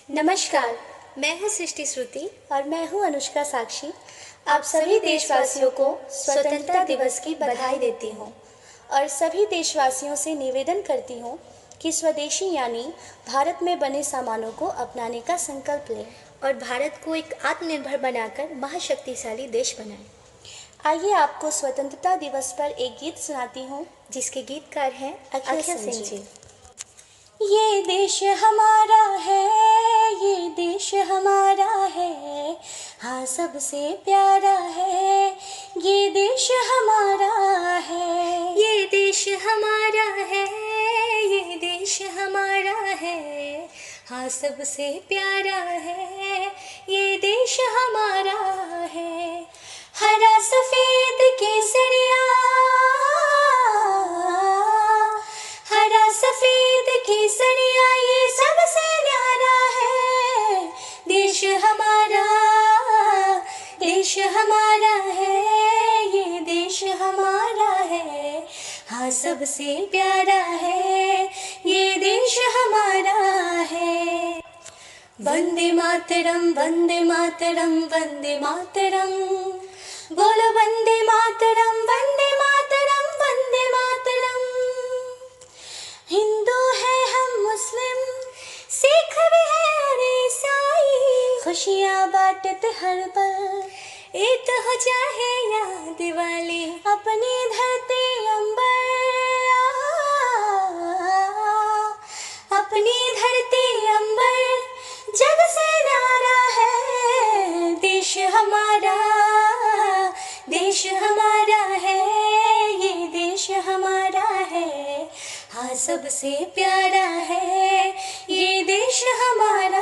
नमस्कार, मैं हूँ सृष्टि श्रुति और मैं हूँ अनुष्का साक्षी। आप सभी देशवासियों को स्वतंत्रता दिवस की बधाई देती हूँ और सभी देशवासियों से निवेदन करती हूँ कि स्वदेशी यानी भारत में बने सामानों को अपनाने का संकल्प लें और भारत को एक आत्मनिर्भर बनाकर महाशक्तिशाली देश बनाएं। आइए आपको स्वतंत्रता दिवस पर एक गीत सुनाती हूँ जिसके गीतकार हैं अखिल अखिल सिंह सिंह जी। जी। ये देश हमारा है, ये देश हमारा है, हाँ सबसे प्यारा है, ये देश हमारा है। ये देश हमारा है, ये देश हमारा है, हाँ सबसे प्यारा है, ये देश हमारा है। हरा सफेद केसरिया, हरा सफेद केसरिया, ये सबसे न्यारा है। देश हमारा, देश हमारा है, ये देश हमारा है, हाँ सबसे प्यारा है, ये देश हमारा है। वंदे मातरम, वंदे मातरम, वंदे मातरम, बोलो वंदे मातरम, वंदे मातरम, वंदे मातरम। हिंदू है हम, मुस्लिम सिख भी है और ईसाई, खुशियाँ बांटते हर पल, ईद हो चाहे या दिवाली, अपनी धरती अंबर, अपनी धरती अंबर, जग से न्यारा है। देश हमारा, देश हमारा है, ये देश हमारा है, हाँ सबसे प्यारा है, ये देश हमारा